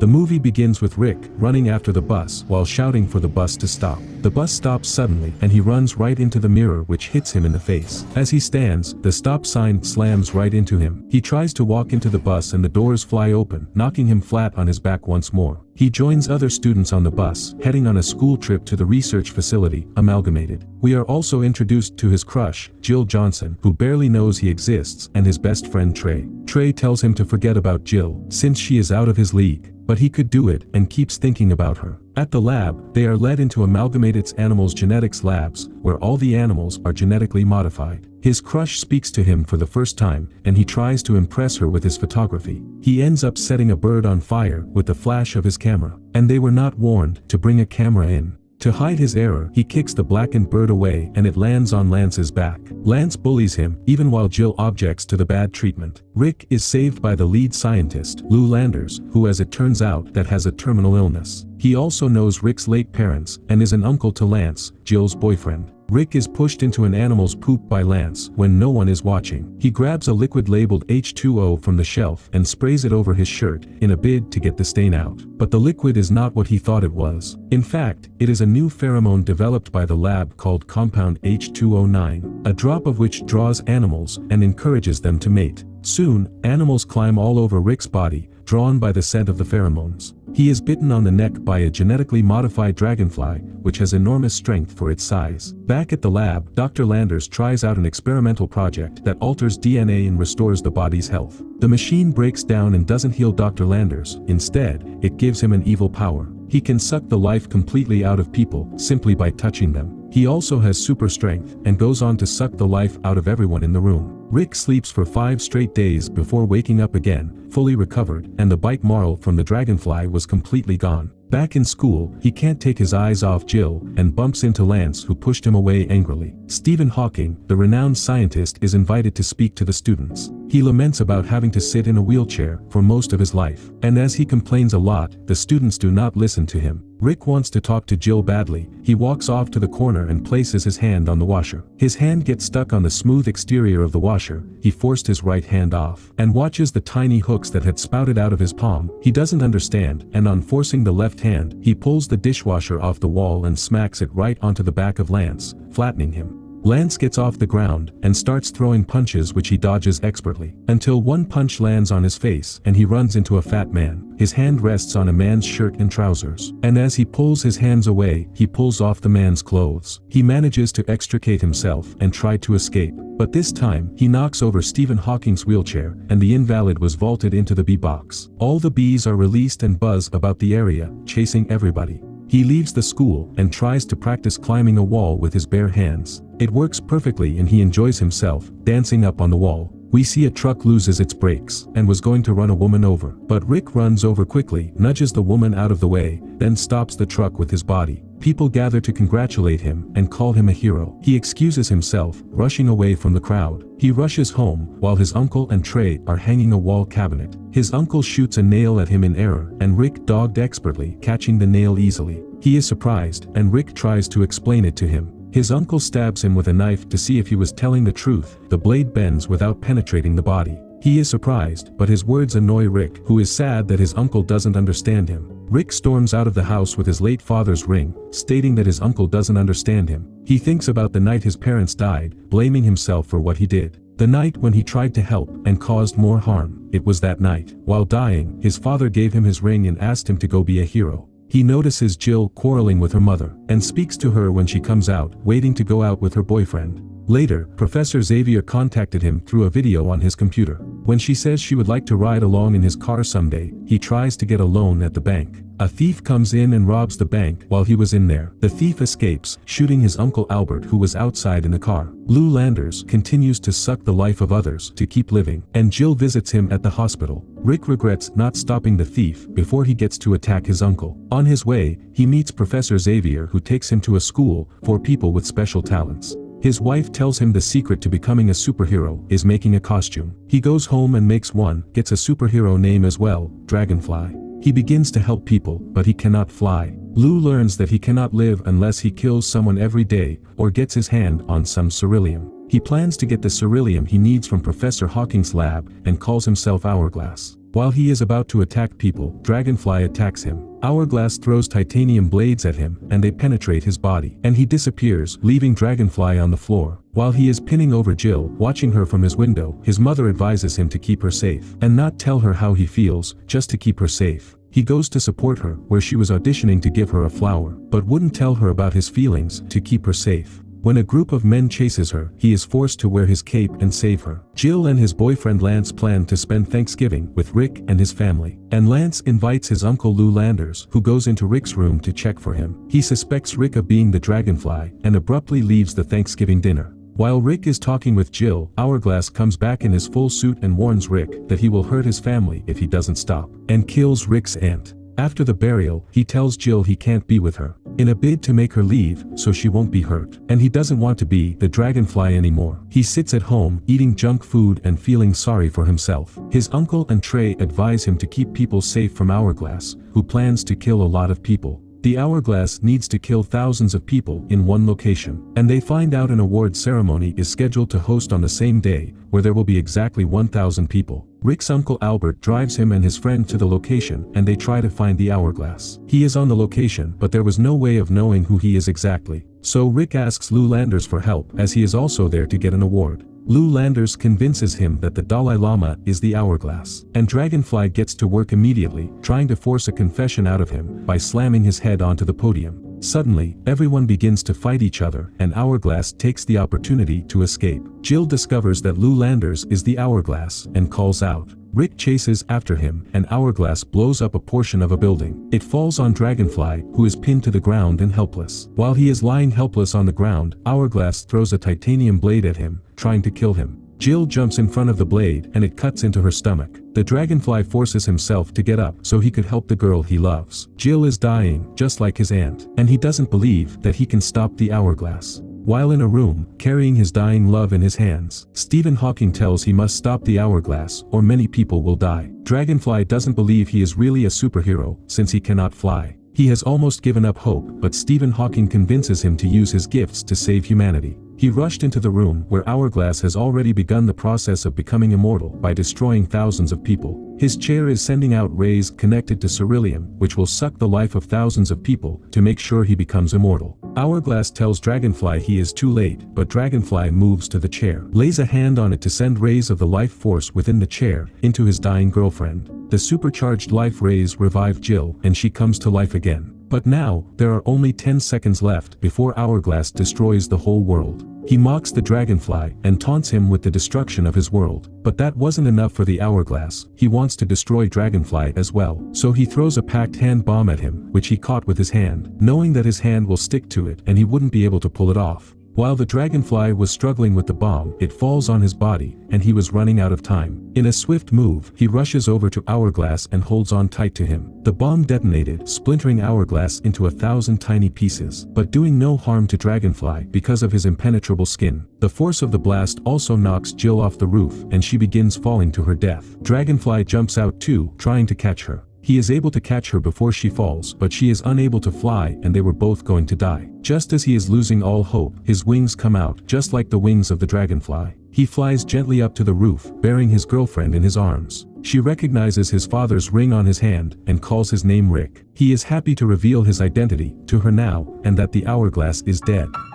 The movie begins with Rick running after the bus while shouting for the bus to stop. The bus stops suddenly and he runs right into the mirror, which hits him in the face. As he stands, the stop sign slams right into him. He tries to walk into the bus and the doors fly open, knocking him flat on his back once more. He joins other students on the bus, heading on a school trip to the research facility, Amalgamated. We are also introduced to his crush, Jill Johnson, who barely knows he exists, and his best friend Trey. Trey tells him to forget about Jill, since she is out of his league, but he could do it and keeps thinking about her. At the lab, they are led into Amalgamated's animals genetics labs, where all the animals are genetically modified. His crush speaks to him for the first time, and he tries to impress her with his photography. He ends up setting a bird on fire with the flash of his camera, and they were not warned to bring a camera in. To hide his error, he kicks the blackened bird away and it lands on Lance's back. Lance bullies him, even while Jill objects to the bad treatment. Rick is saved by the lead scientist, Lou Landers, who as it turns out that has a terminal illness. He also knows Rick's late parents, and is an uncle to Lance, Jill's boyfriend. Rick is pushed into an animal's poop by Lance when no one is watching. He grabs a liquid labeled H2O from the shelf and sprays it over his shirt in a bid to get the stain out. But the liquid is not what he thought it was. In fact, it is a new pheromone developed by the lab called Compound H2O9, a drop of which draws animals and encourages them to mate. Soon, animals climb all over Rick's body, drawn by the scent of the pheromones. He is bitten on the neck by a genetically modified dragonfly, which has enormous strength for its size. Back at the lab, Dr. Landers tries out an experimental project that alters DNA and restores the body's health. The machine breaks down and doesn't heal Dr. Landers. Instead, it gives him an evil power. He can suck the life completely out of people simply by touching them. He also has super strength and goes on to suck the life out of everyone in the room. Rick sleeps for 5 straight days before waking up again, fully recovered, and the bite marl from the dragonfly was completely gone. Back in school, he can't take his eyes off Jill and bumps into Lance, who pushed him away angrily. Stephen Hawking, the renowned scientist, is invited to speak to the students. He laments about having to sit in a wheelchair for most of his life, and as he complains a lot, the students do not listen to him. Rick wants to talk to Jill badly. He walks off to the corner and places his hand on the washer. His hand gets stuck on the smooth exterior of the washer. He forced his right hand off and watches the tiny hooks that had spouted out of his palm. He doesn't understand, and on forcing the left hand, he pulls the dishwasher off the wall and smacks it right onto the back of Lance, flattening him. Lance gets off the ground and starts throwing punches, which he dodges expertly, until one punch lands on his face and he runs into a fat man. His hand rests on a man's shirt and trousers, and as he pulls his hands away, he pulls off the man's clothes. He manages to extricate himself and try to escape, but this time, he knocks over Stephen Hawking's wheelchair, and the invalid was vaulted into the bee box. All the bees are released and buzz about the area, chasing everybody. He leaves the school and tries to practice climbing a wall with his bare hands. It works perfectly and he enjoys himself, dancing up on the wall. We see a truck loses its brakes and was going to run a woman over, but Rick runs over quickly, nudges the woman out of the way, then stops the truck with his body. People gather to congratulate him and call him a hero. He excuses himself, rushing away from the crowd. He rushes home, while his uncle and Trey are hanging a wall cabinet. His uncle shoots a nail at him in error, and Rick dogged expertly, catching the nail easily. He is surprised, and Rick tries to explain it to him. His uncle stabs him with a knife to see if he was telling the truth. The blade bends without penetrating the body. He is surprised, but his words annoy Rick, who is sad that his uncle doesn't understand him. Rick storms out of the house with his late father's ring, stating that his uncle doesn't understand him. He thinks about the night his parents died, blaming himself for what he did. The night when he tried to help and caused more harm. It was that night. While dying, his father gave him his ring and asked him to go be a hero. He notices Jill quarreling with her mother, and speaks to her when she comes out, waiting to go out with her boyfriend. Later, Professor Xavier contacted him through a video on his computer. When she says she would like to ride along in his car someday, he tries to get a loan at the bank. A thief comes in and robs the bank while he was in there. The thief escapes, shooting his uncle Albert, who was outside in the car. Lou Landers continues to suck the life of others to keep living, and Jill visits him at the hospital. Rick regrets not stopping the thief before he gets to attack his uncle. On his way, he meets Professor Xavier, who takes him to a school for people with special talents. His wife tells him the secret to becoming a superhero is making a costume. He goes home and makes one, gets a superhero name as well, Dragonfly. He begins to help people, but he cannot fly. Lou learns that he cannot live unless he kills someone every day or gets his hand on some ceruleum. He plans to get the ceruleum he needs from Professor Hawking's lab and calls himself Hourglass. While he is about to attack people, Dragonfly attacks him. Hourglass throws titanium blades at him, and they penetrate his body. And he disappears, leaving Dragonfly on the floor. While he is pinning over Jill, watching her from his window, his mother advises him to keep her safe, and not tell her how he feels, just to keep her safe. He goes to support her, where she was auditioning to give her a flower, but wouldn't tell her about his feelings, to keep her safe. When a group of men chases her, he is forced to wear his cape and save her. Jill and his boyfriend Lance plan to spend Thanksgiving with Rick and his family. And Lance invites his uncle Lou Landers, who goes into Rick's room to check for him. He suspects Rick of being the Dragonfly, and abruptly leaves the Thanksgiving dinner. While Rick is talking with Jill, Hourglass comes back in his full suit and warns Rick that he will hurt his family if he doesn't stop, and kills Rick's aunt. After the burial, he tells Jill he can't be with her, in a bid to make her leave so she won't be hurt. And he doesn't want to be the Dragonfly anymore. He sits at home, eating junk food and feeling sorry for himself. His uncle and Trey advise him to keep people safe from Hourglass, who plans to kill a lot of people. The Hourglass needs to kill thousands of people in one location, and they find out an award ceremony is scheduled to host on the same day, where there will be exactly 1,000 people. Rick's uncle Albert drives him and his friend to the location, and they try to find the Hourglass. He is on the location, but there was no way of knowing who he is exactly. So Rick asks Lou Landers for help, as he is also there to get an award. Lou Landers convinces him that the Dalai Lama is the Hourglass, and Dragonfly gets to work immediately, trying to force a confession out of him by slamming his head onto the podium. Suddenly, everyone begins to fight each other, and Hourglass takes the opportunity to escape. Jill discovers that Lou Landers is the Hourglass, and calls out. Rick chases after him, and Hourglass blows up a portion of a building. It falls on Dragonfly, who is pinned to the ground and helpless. While he is lying helpless on the ground, Hourglass throws a titanium blade at him, trying to kill him. Jill jumps in front of the blade, and it cuts into her stomach. The Dragonfly forces himself to get up so he could help the girl he loves. Jill is dying, just like his aunt, and he doesn't believe that he can stop the Hourglass. While in a room, carrying his dying love in his hands, Stephen Hawking tells he must stop the Hourglass, or many people will die. Dragonfly doesn't believe he is really a superhero, since he cannot fly. He has almost given up hope, but Stephen Hawking convinces him to use his gifts to save humanity. He rushed into the room where Hourglass has already begun the process of becoming immortal by destroying thousands of people. His chair is sending out rays connected to Ceruleum, which will suck the life of thousands of people to make sure he becomes immortal. Hourglass tells Dragonfly he is too late, but Dragonfly moves to the chair, lays a hand on it to send rays of the life force within the chair into his dying girlfriend. The supercharged life rays revive Jill, and she comes to life again. But now, there are only 10 seconds left before Hourglass destroys the whole world. He mocks the Dragonfly and taunts him with the destruction of his world. But that wasn't enough for the Hourglass. He wants to destroy Dragonfly as well. So he throws a packed hand bomb at him, which he caught with his hand, knowing that his hand will stick to it and he wouldn't be able to pull it off. While the Dragonfly was struggling with the bomb, it falls on his body, and he was running out of time. In a swift move, he rushes over to Hourglass and holds on tight to him. The bomb detonated, splintering Hourglass into 1,000 tiny pieces, but doing no harm to Dragonfly because of his impenetrable skin. The force of the blast also knocks Jill off the roof, and she begins falling to her death. Dragonfly jumps out too, trying to catch her. He is able to catch her before she falls, but she is unable to fly, and they were both going to die. Just as he is losing all hope, his wings come out, just like the wings of the Dragonfly. He flies gently up to the roof, bearing his girlfriend in his arms. She recognizes his father's ring on his hand, and calls his name Rick. He is happy to reveal his identity to her now, and that the Hourglass is dead.